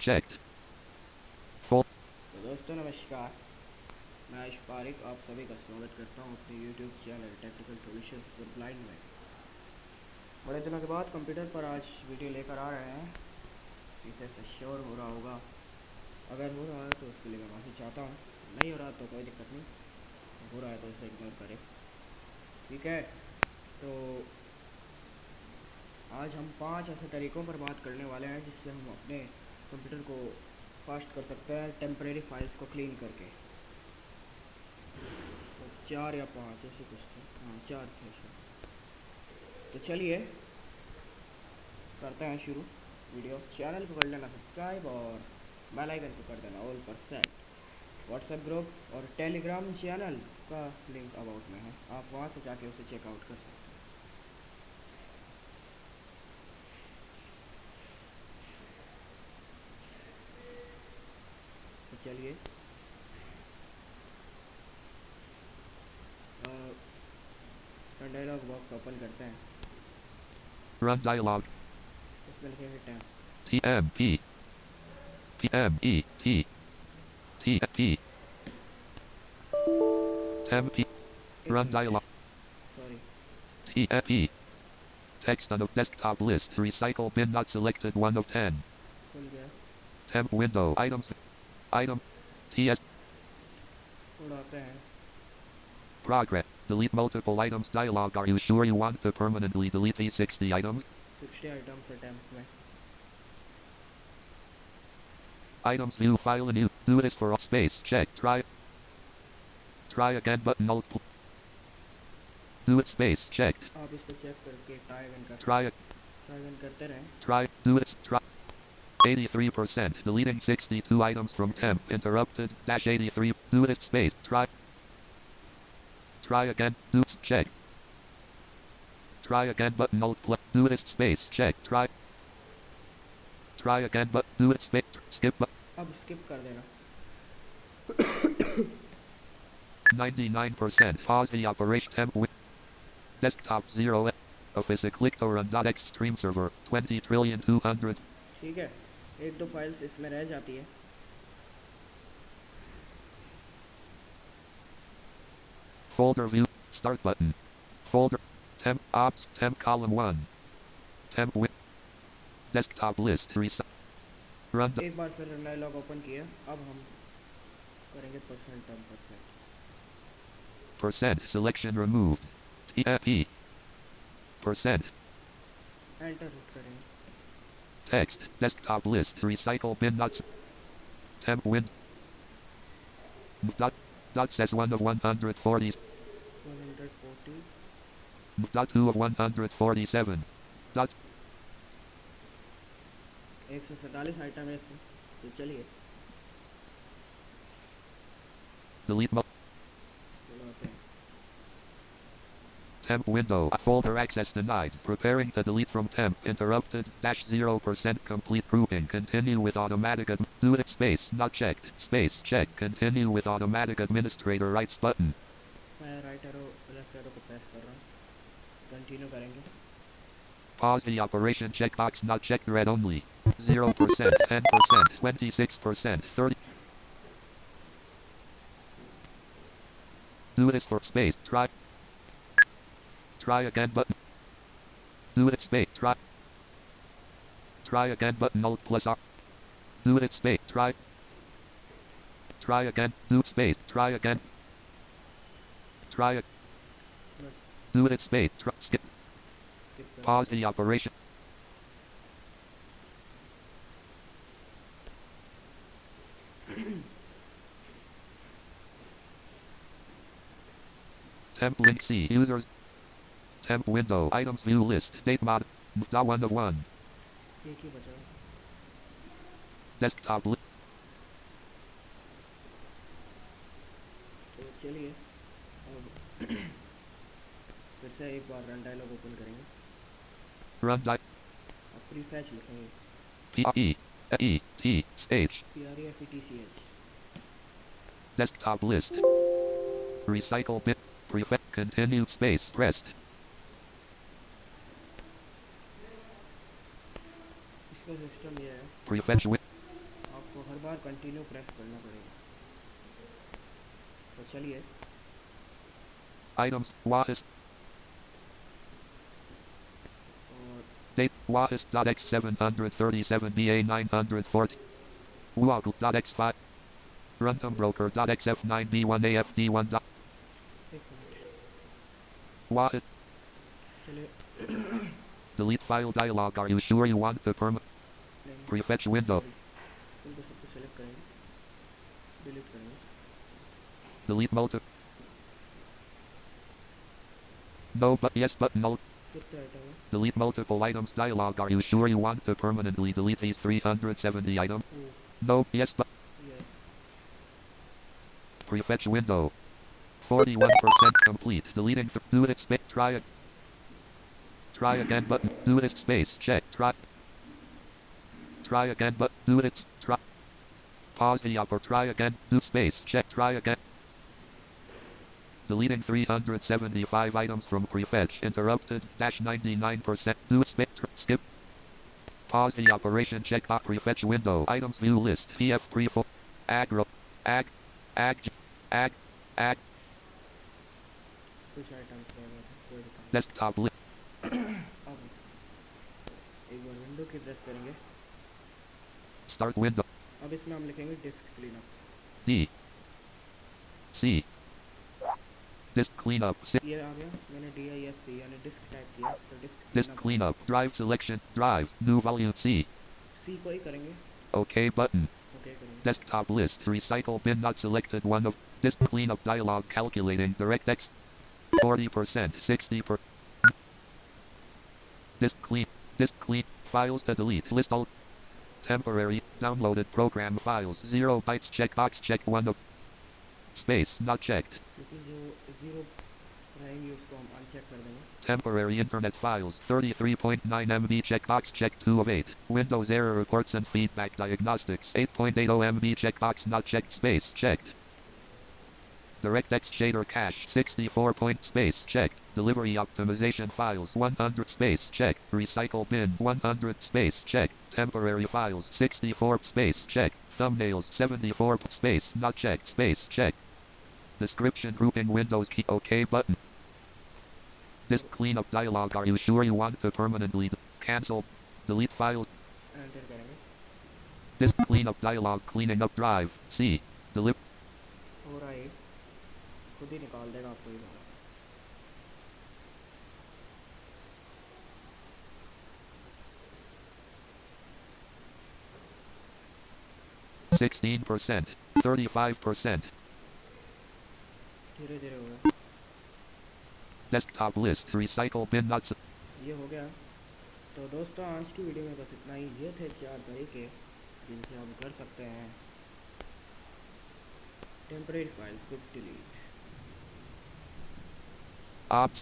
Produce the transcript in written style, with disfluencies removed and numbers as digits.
checked. Full. तो दोस्तों नमस्कार, मैं आयुष पारिक आप सभी का स्वागत करता हूँ अपने YouTube channel technical solutions for blind में। बड़े दिनों के बाद कंप्यूटर पर आज वीडियो लेकर आ रहे हैं। इसे श्योर हो रहा होगा, अगर हो रहा है तो उसके लिए मैं माफ़ी चाहता हूँ, नहीं हो रहा तो कोई दिक्कत नहीं, हो रहा है तो उसे इग्नोर करें। ठीक है, तो आज हम 5 ऐसे तरीक़ों पर बात करने वाले हैं जिससे हम अपने कंप्यूटर को फास्ट कर सकते हैं टेम्परेरी फाइल्स को क्लीन करके। तो 4 या 5 ऐसे कुछ थे, हाँ 4 थे शायद। तो चलिए करते हैं शुरू वीडियो। चैनल को कर लेना सब्सक्राइब और बेल आइकन को कर देना ऑल पर सेट। व्हाट्सएप ग्रुप और टेलीग्राम चैनल का लिंक अबाउट में है, आप वहाँ से जाके उसे चेकआउट कर सकते हैं। तो चलिए डायलॉग बॉक्स ओपन करते हैं। Run dialog. इसमें लिखेंगे tab TMP. PMET. TMP. TMP. एक Run minute, dialog. Sorry, TMP. Text on a desktop list. Recycle bin not selected 1 of 10. खुल गया। Temp window. Items. Item. TS. उड़ाते हैं। Progress. Delete multiple items dialog. Are you sure you want to permanently delete these 60 items? 60 items है temp में। Items view file and you do this for all space. Check. Try again button alt. Do it space. Checked. आप इसको check करके try again करते रहें। Try. Do it. Try. 83%. Deleting 62 items from temp. Interrupted. Dash 83. Do it space. Try again. Do check. Try again button alt plus. Do it space. Check. Try again but do it space. Skip button. अब skip कर देना। 99%. Pause the operation temp with desktop 0. Office click to run dot extreme server 20,200,000,000. ठीक है, एक दो files इसमें रह जाती है। Folder view. Start button. Folder. Temp ops. Temp column 1. Temp with desktop list. Run. एक बार फिर डायलॉग ओपन किया, अब हम करेंगे percent term Percent. Selection removed. TFE. Percent. Enter करेंगे। Text. Desktop list. Recycle bin nuts. Temp win. Dot says 1 of 140. 140 Dot 2 of 147. Dot 147 item है इसमें। तो चलिए delete चलाते हैं। temp window. Folder access denied. Preparing to delete from temp. Interrupted. Dash 0% complete grouping. Continue with automatic. Do it space. Not checked. Space. Check. Continue with automatic administrator rights button. मैं right arrow left arrow को press कर रहा हूँ। Continue करेंगे। Pause the operation checkbox not checked read only. 0%, 10%, 26%, 30. Do this for space. Try again button. Do it space. Try again button alt plus R. Do it space. Try again. Do space. Try again. Do it space. Skip. Pause the operation. Temp link C. Users. Temp window. Items view list. Date mod. 1 of 1. एक ही बचा। Desktop list. तो चलिए अब फिर से एक बार run dialogue open करेंगे। Run अब प्रीफैच लिखेंगे। PET space. PREFETCH। Desktop list. Recycle bit. Prefetch. Continue space pressed. इसका सिस्टम ये है। Prefetch with bar continue press करना पड़ेगा। तो चलिए items Wahis और date Wahis.x 737 BA 940 Waggle.x5 runtime broker.xf9 B1 AFD1. एक मिनट Wahis चलिए delete file dialog. Are you sure you want the नहीं prefetch window? सॉरी इनको सबको सेलेक्ट करेंगे, डिलीट करेंगे। Delete multi no but yes but no. कितने item है? Delete multiple items dialog. Are you sure you want to permanently delete these 370 items? Oh No yes but ये prefetch window 41% complete. Deleting do it space try again button do it space check try again but do it try pause the up or try again do space check try again. Deleting 375 items from prefetch interrupted dash 99% do space skip pause the operation check box prefetch window items view list pf prefo aggro ag ag ag ag कुछ items रह गए थे, कोई दिक्कत desktop list नहीं। अब एक बार window की प्रेस करेंगे। start window अब इसमें हम लिखेंगे disc cleanup. D C disk cleanup ये आ गया, मैंने DISC यानी डिस्क टाइप किया तो disk disk cleanup cleanup drive selection drive new volume C C को ही करेंगे, OK button ओके करेंगे। desktop list recycle bin not selected one of disk cleanup dialog calculating DirectX 40% 60% disk clean files to delete list all temporary downloaded program files 0 bytes checkbox checked one of space not checked क्योंकि जो zero रहेंगी उसको हम uncheck कर देंगे। temporary internet files 33.9 MB checkbox checked 2 of 8 Windows error reports and feedback diagnostics 8.80 MB checkbox not checked space checked DirectX shader cache 64 point space checked delivery optimization files 100 space checked recycle bin 100 space checked temporary files 64 space checked thumbnails 74 space not checked space checked description grouping Windows key OK button disk cleanup dialog. Are you sure you want to permanently cancel delete file enter करेंगे, disk cleanup dialog cleaning up drive C deliver हो रहा है, खुद ही निकाल देगा आपको ये वाला। 16% 35% धीरे धीरे होगा। desktop list recycle bin not ये हो गया। तो दोस्तों आज की वीडियो में बस इतना ही। ये थे 4 तरीके जिनसे हम कर सकते हैं टेम्परेरी फाइल्स को डिलीट। ops